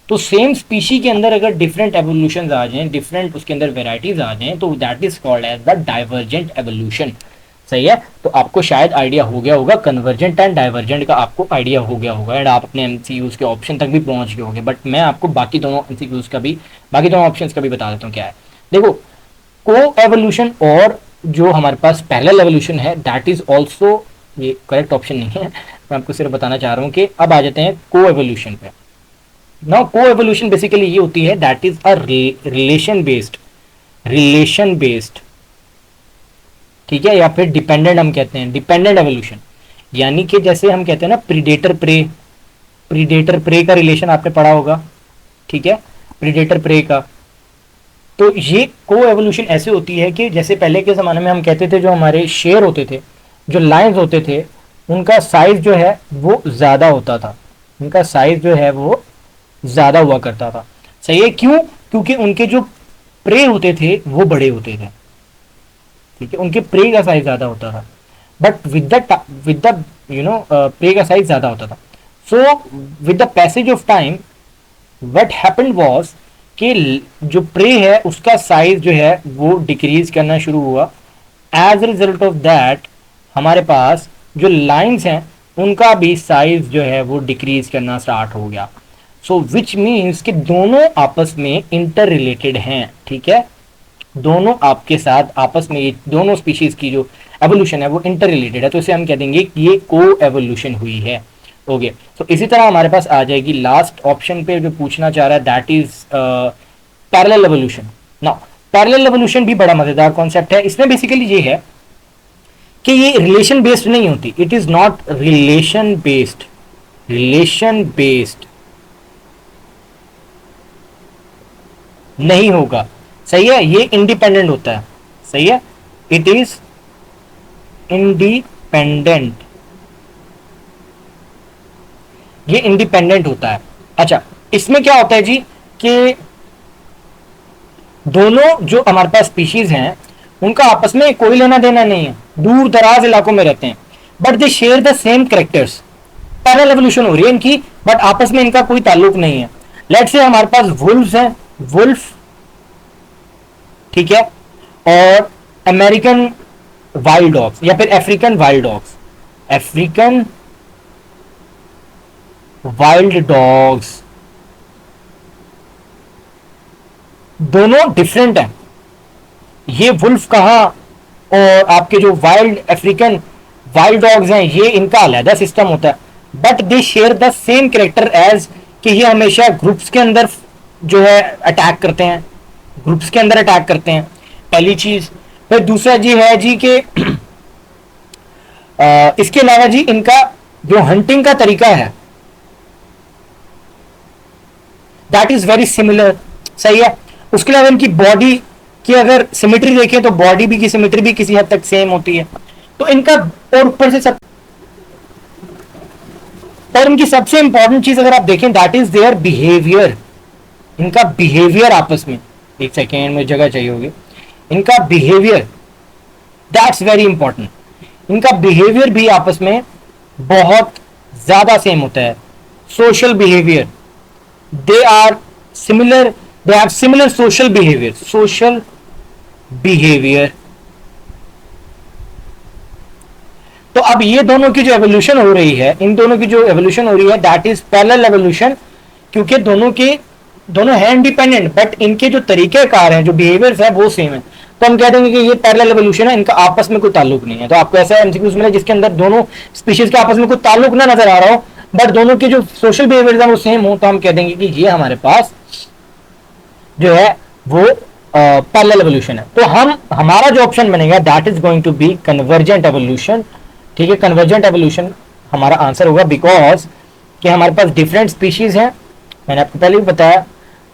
तो सेम स्पीशी के अंदर अगर डिफरेंट एवोल्यूशन आ जाएं, डिफरेंट उसके अंदर वेराइटीज आ जाएं, तो that is called as the divergent evolution, सही है। तो आपको शायद आइडिया हो गया होगा, कन्वर्जेंट एंड डाइवर्जेंट का आपको आइडिया हो गया होगा, एंड आप अपने एमसीक्यूज के ऑप्शन तक भी पहुंच गए होंगे। बट मैं आपको बाकी दोनों एमसीक्यूज का भी, बाकी दोनों ऑप्शंस का भी बता देता हूँ क्या है। देखो, को एवोल्यूशन और जो हमारे पास पैरेलल एवोल्यूशन है, दैट इज ऑल्सो, ये करेक्ट ऑप्शन नहीं है, मैं आपको सिर्फ बताना चाह रहा हूँ कि अब आ जाते हैं को एवोल्यूशन पे। नाउ को एवोल्यूशन बेसिकली ये होती है, that is a relation based, relation based, ठीक है, या फिर डिपेंडेंट हम कहते हैं, डिपेंडेंट एवोल्यूशन। यानी कि जैसे हम कहते हैं ना प्रीडेटर प्रे, प्रीडेटर प्रे का रिलेशन आपने पढ़ा होगा, ठीक है, प्रीडेटर प्रे का। तो ये को एवोल्यूशन ऐसे होती है कि जैसे पहले के ज़माने में हम कहते थे जो हमारे शेर होते थे, जो लायंस होते थे, उनका साइज जो है वो ज़्यादा होता था, उनका साइज जो है वो ज़्यादा हुआ करता था, सही है। क्यों? क्योंकि उनके जो प्रे होते थे वो बड़े होते थे, ठीक है, उनके प्रे का साइज ज़्यादा होता था, but with the you know prey का साइज ज़्यादा होता था। So with the passage of time what happened was कि जो प्रे है उसका साइज जो है वो डिक्रीज करना शुरू हुआ। एज रिजल्ट ऑफ दैट हमारे पास जो लाइंस हैं उनका भी साइज जो है वो डिक्रीज करना स्टार्ट हो गया। सो विच मीन्स कि दोनों आपस में इंटर रिलेटेड हैं, ठीक है, दोनों आपके साथ आपस में, दोनों स्पीशीज की जो एवोल्यूशन है वो इंटर रिलेटेड है, तो इसे हम कह देंगे कि ये को एवोल्यूशन हुई है। ओके, तो इसी तरह हमारे पास आ जाएगी लास्ट ऑप्शन पे जो पूछना चाह रहा है, that is parallel evolution. Now parallel evolution भी बड़ा मजेदार कॉन्सेप्ट है। इसमें बेसिकली ये है कि ये रिलेशन बेस्ड नहीं होती, it is not relation based, relation based, नहीं होगा, सही है, ये इंडिपेंडेंट होता है, सही है, इट इज इंडिपेंडेंट, ये इंडिपेंडेंट होता है। अच्छा, इसमें क्या होता है जी कि दोनों जो हमारे पास स्पीशीज हैं उनका आपस में कोई लेना देना नहीं है, दूर दराज इलाकों में रहते हैं, but they share the same characters, parallel evolution हो रही है इनकी, बट आपस में इनका कोई ताल्लुक नहीं है। लेट्स से हमारे पास वुल्फ्स हैं, वुल्फ, ठीक है, और अमेरिकन वाइल्ड डॉग्स या फिर African wild dogs, African wild dogs, दोनों डिफरेंट हैं। ये वुल्फ कहाँ और आपके जो वाइल्ड अफ्रीकन वाइल्ड डॉग्स हैं ये इनका अलहदा सिस्टम होता है, but they share the same character as कि ये हमेशा ग्रुप्स के अंदर जो है अटैक करते हैं, ग्रुप्स के अंदर अटैक करते हैं, पहली चीज। फिर दूसरा जी है जी कि इसके अलावा जी इनका जो हंटिंग का तरीका है दैट इज वेरी सिमिलर, सही है। उसके अलावा इनकी बॉडी की अगर सिमेट्री देखें तो बॉडी भी की सिमेट्री भी किसी हद तक सेम होती है। तो इनका और ऊपर से सब और इनकी सबसे इंपॉर्टेंट चीज अगर आप देखें दैट इज देयर बिहेवियर, इनका बिहेवियर आपस में, एक सेकेंड में जगह चाहिए होगी, इनका बिहेवियर दैट्स वेरी इंपॉर्टेंट, इनका बिहेवियर भी आपस में बहुत ज्यादा सेम होता है। Social behaviour, they are similar, they have similar social behaviour, social behaviour. तो अब ये दोनों की जो एवोल्यूशन हो रही है, इन दोनों की जो एवोल्यूशन हो रही है दैट इज पैरेलल एवोल्यूशन, क्योंकि दोनों है इंडिपेंडेंट बट इनके जो तरीकेकार हैं, जो बिहेवियर्स है वो सेम है। तो हम कह देंगे कि ये पैरेलल एवोल्यूशन है, इनका आपस में कोई ताल्लुक नहीं है। तो आपको ऐसा एमसीक्यूज मिला जिसके अंदर दोनों स्पीशीज के आपस में कोई ताल्लुक ना नजर आ रहा हो बट दोनों के जो सोशल बिहेवियर्स हैं वो सेम हो, तो हम कह देंगे कि ये हमारे पास जो है वो पैरेलल एवोल्यूशन है। तो हमारा जो ऑप्शन बनेगा that is going to be convergent evolution, ठीक है। कन्वर्जेंट एवोल्यूशन हमारा आंसर होगा बिकॉज कि हमारे पास डिफरेंट स्पीशीज हैं, मैंने आपको पहले भी बताया,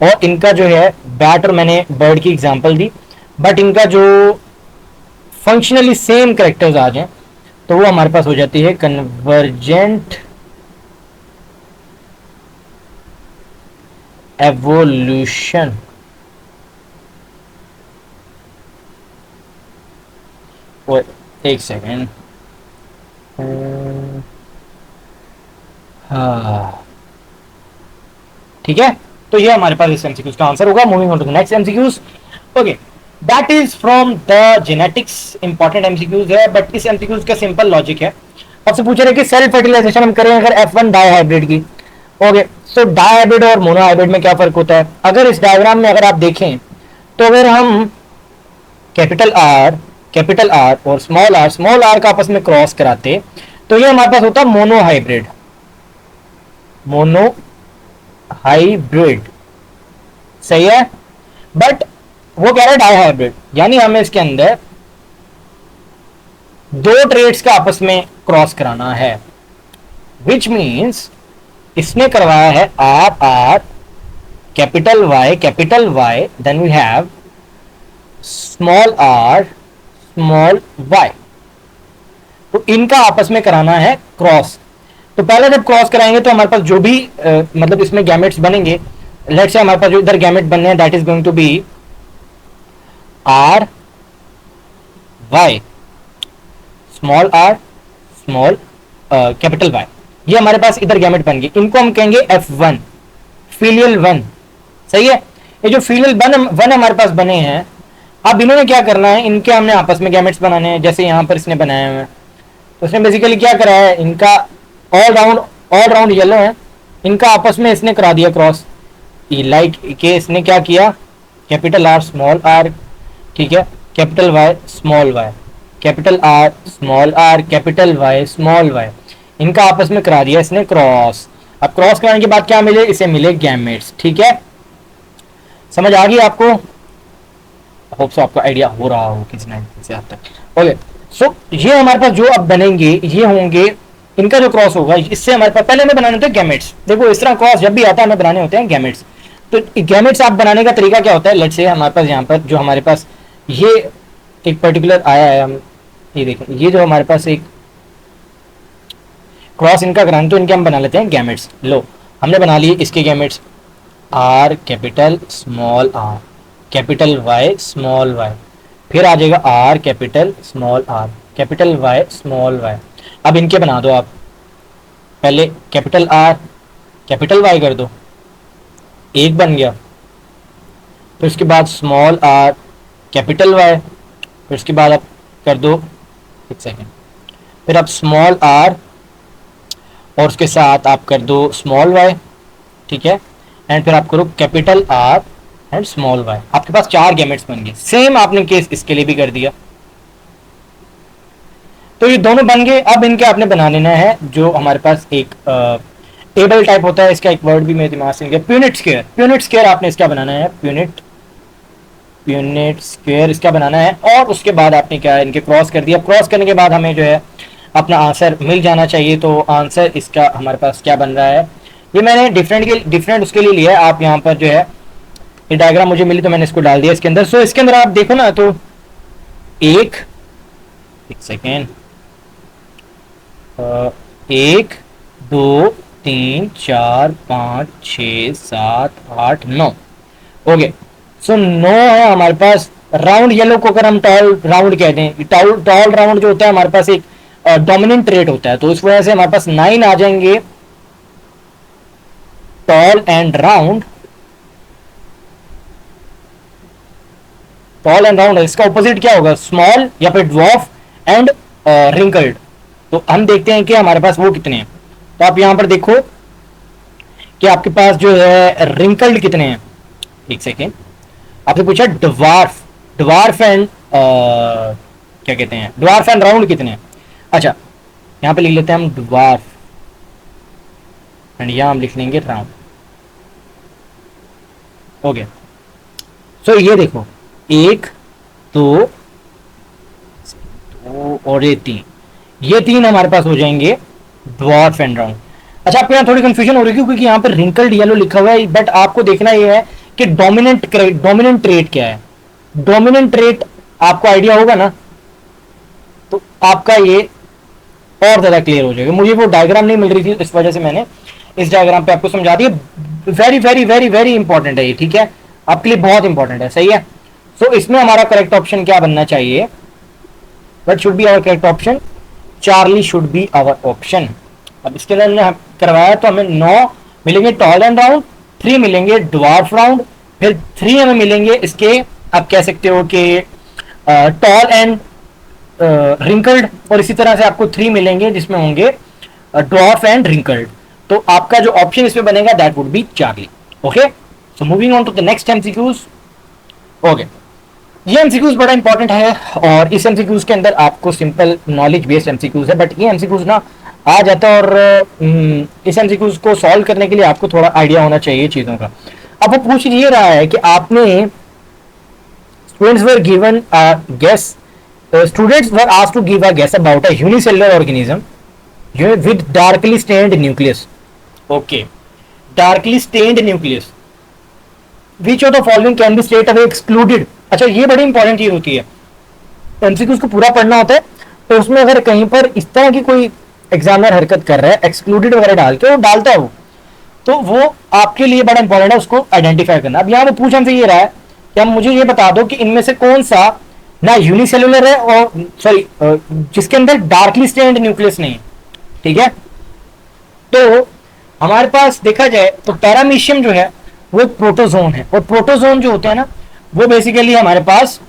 और इनका जो है बैट और मैंने बर्ड की एग्जांपल दी, बट इनका जो फंक्शनली सेम कैरेक्टर्स आ जाएं तो वो हमारे पास हो जाती है कन्वर्जेंट एवोल्यूशन। एक सेकेंड, हाँ ठीक है। तो ये हमारे पास इस एमसीक्यूज का आंसर होगा। Moving on to the next MCQs, okay, that is from the genetics, important MCQs है बट इस एमसीक्यूज का सिंपल लॉजिक है। आपसे पूछ रहे हैं कि सेल फर्टिलाइजेशन हम करें अगर F1 डाई हाइब्रिड की, ओके, सो डाई हाइब्रिड और मोनो हाइब्रिड में क्या फर्क होता है। अगर इस डायग्राम में अगर आप देखें तो अगर हम कैपिटल आर और स्मॉल आर का आपस में क्रॉस कराते तो ये हमारे पास होता मोनो हाइब्रिड, मोनो हाइब्रिड, सही है। बट वो कह रहा है डाई हाइब्रिड, यानी हमें इसके अंदर दो ट्रेड्स का आपस में क्रॉस कराना है, विच मीन्स इसने करवाया है R capital Y then we have small R small Y, तो इनका आपस में कराना है क्रॉस। तो पहले जब क्रॉस कराएंगे तो हमारे पास जो भी मतलब इसमें गैमेट्स बनेंगे, लेट्स से हमारे पास जो इधर गैमेट बनने हैं that is going to be R Y small R small capital Y, ये हमारे पास इधर गैमेट बन गए, इनको हम कहेंगे F1 फीलियल 1, सही है। ये जो फीलियल वन हमारे पास बने हैं, अब इन्होंने क्या करना है, इनके हमने आपस में गैमेट्स बनाने हैं, जैसे यहां पर इसने बनाए हुए हैं। तो इसने बेसिकली क्या करा है, इनका ऑल राउंड येलो है, इनका आपस में इसने करा दिया क्रॉस, लाइक के इसने क्या किया, कैपिटल आर स्मॉल आर, ठीक है, capital Y small Y, capital R small R, capital Y small Y, इनका आपस में करा दिया इसने क्रॉस। अब क्रॉस कराने के बाद क्या मिले, इसे मिले गैमेट्स, ठीक है। समझ आ गई आपको, होप सो आपको आइडिया हो रहा हो किसी ना किसी हद तक। ओके, सो ये हमारे पास जो अब बनेंगे ये होंगे, इनका जो क्रॉस होगा इससे हमारे पास पहले हमें बनाने होते हैं गैमेट्स। देखो इस तरह क्रॉस जब भी आता है हमें बनाने होते हैं गैमेट्स। तो गैमेट्स आप बनाने का तरीका क्या होता है, लेट्स से हमारे पास यहाँ पर जो हमारे पास ये एक पर्टिकुलर आया है, हम ये देखें, ये जो हमारे पास एक क्रॉस इनका कराएं तो इनके हम बना लेते हैं गैमेट्स। लो हमने बना लिए इसके gametes, R capital small R, capital Y small Y, फिर आ जाएगा R capital small R, capital Y small Y. अब इनके बना दो आप, पहले कैपिटल आर कैपिटल वाई कर दो, एक बन गया। फिर उसके बाद स्मॉल आर कैपिटल वाई, फिर उसके बाद आप कर दो, एक सेकेंड, फिर आप स्मॉल आर और उसके साथ आप कर दो स्मॉल वाई, ठीक है, एंड फिर आप करो capital R and small Y. आपके पास 4 गैमेट्स बन गए। सेम आपने केस इसके लिए भी कर दिया, तो ये दोनों बन गए। अब इनके आपने बना लेना है जो हमारे पास एक टेबल टाइप होता है, इसका एक वर्ड भी मेरे दिमाग से निकल गया, प्यूनिट स्क्वायर। प्यूनिट स्क्वायर आपने इसका बनाना है, प्यूनिट स्क्वायर इसका बनाना है। और उसके बाद आपने क्या है, इनके क्रॉस कर दिया। क्रॉस करने के बाद हमें जो है अपना आंसर मिल जाना चाहिए। तो आंसर इसका हमारे पास क्या बन रहा है, ये मैंने डिफरेंट उसके लिए लिया है। आप यहाँ पर जो है ये डायग्राम मुझे मिली तो मैंने इसको डाल दिया इसके अंदर। सो इसके अंदर आप देखो ना, तो एक सेकेंड, 1 2 3 4 5 6 7 8 9, ओके। सो 9 है हमारे पास। राउंड येलो को अगर हम टॉल राउंड कहते हैं, टॉल राउंड जो होता है हमारे पास एक डोमिनेंट ट्रेट होता है, तो इस वजह से हमारे पास 9 आ जाएंगे tall and round. Tall and round, इसका ऑपोजिट क्या होगा, स्मॉल या फिर ड्वार्फ एंड रिंकल्ड। तो हम देखते हैं कि हमारे पास वो कितने हैं। तो आप यहां पर देखो कि आपके पास जो है रिंकल्ड कितने हैं। एक सेकेंड, आपसे पूछा ड्वार्फ एंड क्या कहते हैं, ड्वार्फ एंड राउंड कितने हैं। अच्छा, यहां पे लिख लेते हैं हम ड्वार्फ एंड यहां हम लिख लेंगे राउंड, ओके। सो ये देखो 1 2 और ये 3, ये 3 हमारे पास हो जाएंगे ड्वार्फ एंड राउंड। अच्छा, आपको यहाँ थोड़ी कंफ्यूजन हो रही है क्योंकि यहाँ पर रिंकल्ड येलो लिखा हुआ है, बट आपको देखना ये है कि डोमिनेंट ट्रेट क्या है। डोमिनेंट ट्रेट आपको आइडिया होगा ना, तो आपका ये और ज्यादा क्लियर हो जाएगा। मुझे वो डायग्राम नहीं मिल रही थी, इस वजह से मैंने इस डायग्राम पे आपको समझा दिया। Very very very very important है ये, ठीक है, आपके लिए बहुत इंपॉर्टेंट है, सही है। सो इसमें हमारा करेक्ट ऑप्शन क्या बनना चाहिए, what should be our correct option, Charlie should be our option. अब इसके अंदर हमने करवाया तो हमें 9 मिलेंगे टॉल एंड राउंड, 3 मिलेंगे ड्वार्फ राउंड, फिर 3 हमें मिलेंगे इसके, आप कह सकते हो कि टॉल एंड रिंकल्ड, और इसी तरह से आपको 3 मिलेंगे जिसमें होंगे ड्वार्फ एंड रिंकल्ड। तो आपका जो ऑप्शन इसमें बनेगा that would be Charlie, okay. So moving on to the next MCQs, okay. ये एमसीक्यूज बड़ा इंपॉर्टेंट है और इस एमसीक्यूज के अंदर आपको सिंपल नॉलेज बेस्ड एमसीक्यूज है, बट ये एमसीक्यूज ना आ जाता है और इस एमसीक्यूज को सॉल्व करने के लिए आपको थोड़ा आइडिया होना चाहिए चीजों का। अब वो पूछ ये रहा है कि आपने students were given a guess, students were asked to give a guess about a unicellular organism with darkly stained nucleus. Okay, darkly stained nucleus. Which of the following can be straight away excluded? अच्छा, ये बड़ी important चीज होती है, MCQ को पूरा पढ़ना होता है, तो उसमें अगर कहीं पर इस तरह की कोई एग्जामिनर हरकत कर रहा है, एक्सक्लूडेड वगैरह डाल के वो डालता है वो, तो वो आपके लिए बड़ा इंपॉर्टेंट है उसको आइडेंटिफाई करना। अब यहाँ पे पूछ हमसे ये रहा है कि हम मुझे ये बता दो कि इनमें से कौन सा ना यूनिसेलुलर है और सॉरी जिसके अंदर डार्कली स्टेन्ड न्यूक्लियस नहीं है, ठीक है। तो हमारे पास देखा जाए तो पैरामीशियम जो है वो एक प्रोटोजोन है, और प्रोटोजोन जो होते हैं ना वो बेसिकली हमारे पास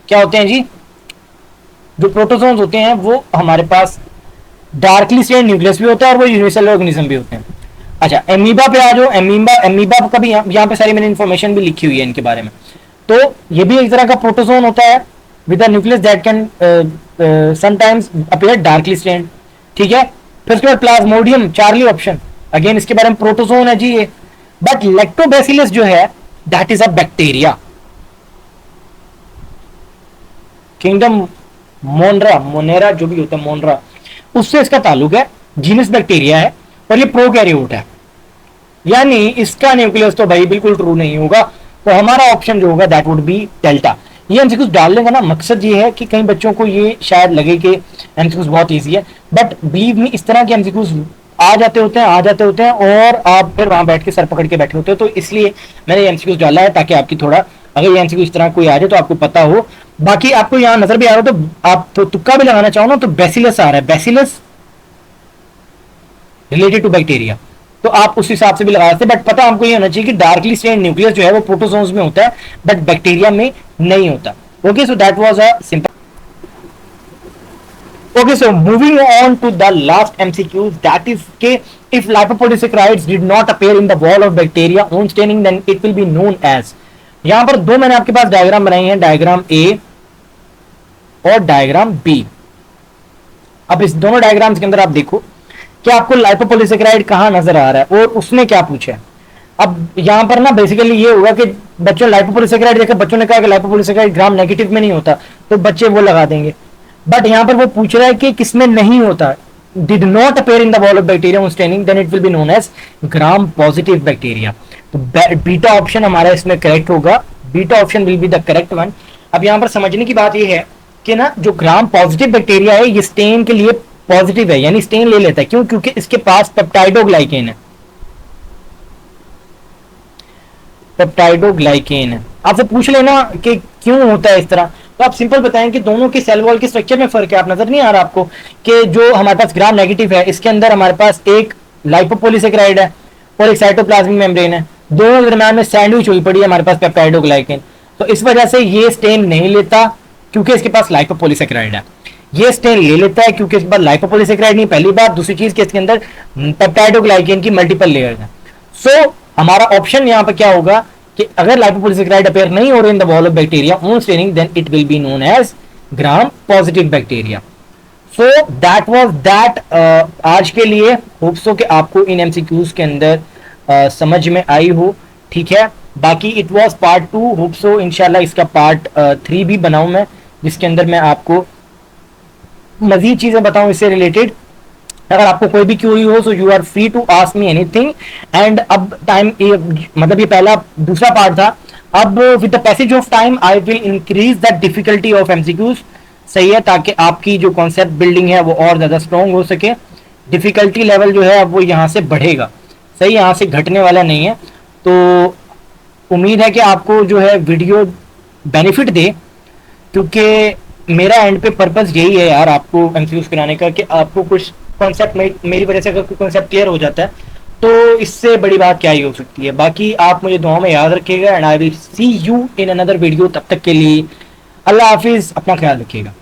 क्या होते हैं जी, जो प्रोटोजोन्स होते हैं वो हमारे पास डार्कली स्टेन्ड न्यूक्लियस भी होता है और वो यूनिसेलुलर ऑर्गेनिज्म भी होते हैं। अच्छा, एमीबा पे आ जाओ। एमीबा का भी यहाँ पे सारी मैंने इन्फॉर्मेशन भी लिखी हुई है इनके बारे में। तो ये भी एक तरह का प्रोटोजोन होता है with a nucleus that can sometimes appear darkly stained, ठीक है। फिर उसके बाद प्लाज्मोडियम, चार्ली ऑप्शन, अगेन इसके बारे में प्रोटोजोन है जी ये। बट लैक्टोबैसिलस जो है that is a bacteria, kingdom Monera जो भी होता है, मोनरा, उससे इसका ताल्लुक है, जीनस बैक्टीरिया है और ये प्रोकैरियोट है। यानी इसका न्यूक्लियस तो भाई बिल्कुल ट्रू नहीं होगा, तो हमारा ऑप्शन जो होगा दैट वुड बी डेल्टा। ये एमसीक्यूज डालने का ना मकसद ये है कि कई बच्चों को ये शायद लगे कि एमसीक्यूज बहुत इजी है, बट बिलीव मी इस तरह के एमसीक्यूज आ जाते होते हैं, आ जाते होते हैं, और आप फिर वहां बैठ के सर पकड़ के बैठे होते हो। तो इसलिए मैंने एमसीक्यूज डाला है ताकि आपकी थोड़ा, अगर ये एमसीक्यू इस तरह कोई आ जाए तो आपको पता हो। बाकी आपको यहाँ नजर भी आ रहा हो तो आप तो तुक्का भी लगाना चाहो ना, तो बेसिलस आ रहा है, बेसिलस रिलेटेड टू बैक्टीरिया, तो आप उस हिसाब से भी लगा सकते हैं। बट पता हमको ये होना चाहिए कि डार्कली स्टेन्ड न्यूक्लियस जो है वो प्रोटोजोन्स में होता है, बट बैक्टीरिया में नहीं होता। Okay, so that was a simple. Okay, so moving on to the last MCQs, that is K. If lipopolysaccharides did not appear in the wall of bacteria on staining, then it will be known as. यहां पर दो मैंने आपके पास diagram बनाई है, diagram A और diagram B. अब इस दोनों डायग्राम्स के अंदर आप देखो कि आपको लाइपोपोलिसैकेराइड कहां नजर आ रहा है और उसने क्या पूछा है। अब यहां पर ना बेसिकली ये हुआ कि बच्चों लाइपोपोलिसैकेराइड देखा, बच्चों ने कहा कि लाइपोपोलिसैकेराइड ग्राम नेगेटिव में नहीं होता, तो बच्चे वो लगा देंगे। बट यहां पर वो पूछ रहा है कि किसमें नहीं होता, did not appear in the wall of bacteria on staining, then it will be known as gram positive bacteria. तो बीटा ऑप्शन हमारा इसमें करेक्ट होगा, beta option will be the correct one. अब यहां पर समझने की बात यह है कि ना जो ग्राम पॉजिटिव बैक्टीरिया है ये स्टेन के लिए पॉजिटिव है, यानी स्टेन ले लेता है। क्यों? क्योंकि इसके पास पेप्टाइडोग्लाइकेन है, पेप्टाइडोग्लाइकेन है। आपसे पूछ लेना कि क्यों होता है इस तरह, तो आप सिंपल बताएं कि दोनों के सेल वॉल के स्ट्रक्चर में फर्क है। आप नजर नहीं आ रहा आपको कि जो हमारे पास ग्राम नेगेटिव है इसके अंदर हमारे पास एक लाइपोपोलिसैकेराइड है और एक साइटोप्लाज्मिक मेम्ब्रेन है, दोनों दरम्यान में सैंडविच हुई पड़ी है हमारे पास पेप्टाइडोग्लाइकेन। तो इस वजह से ये स्टेन नहीं लेता क्योंकि इसके पास लाइपोपोलिसैकेराइड है। ये स्टेन ले लेता है क्योंकि इसके पास लाइपोपोलिसैकेराइड नहीं, पहली बात। दूसरी चीज के इसके अंदर पेप्टाइडोग्लाइकेन की मल्टीपल लेयर्स हैं। सो हमारा ऑप्शन यहाँ पर क्या होगा कि अगर लाइपोपोलिसैकेराइड अपेयर नहीं हो रहे in the wall of bacteria on staining, then it will be known as gram positive bacteria. So that was that आज के लिए। होप सो कि आपको इन एमसीक्यूज के अंदर समझ में आई हो, ठीक है। बाकी it was part 2, hope so इंशाल्लाह इसका पार्ट 3 भी बनाऊं मैं, जिसके अंदर मैं आपको मजीद चीजें बताऊं इससे रिलेटेड। अगर आपको कोई भी क्यूरी हो so you are free to ask me anything. And अब टाइम मतलब ये पहला दूसरा पार्ट था, अब with the passage of time I will increase the difficulty of MCQs, सही है, ताकि आपकी जो कॉन्सेप्ट बिल्डिंग है वो और ज्यादा स्ट्रॉन्ग हो सके। डिफिकल्टी लेवल जो है अब वो यहाँ से बढ़ेगा, सही, यहाँ से घटने वाला नहीं है। तो उम्मीद है कि आपको जो है वीडियो बेनिफिट दे, क्योंकि मेरा एंड पे पर्पस यही है यार, आपको एमसीक्यूज कराने का, कि आपको कुछ कॉन्सेप्ट मेरी वजह से अगर कोई कॉन्सेप्ट क्लियर हो जाता है तो इससे बड़ी बात क्या ही हो सकती है। बाकी आप मुझे दुआ में याद रखिएगा and I will see you in another video. तब तक के लिए अल्लाह हाफिज, अपना ख्याल रखिएगा।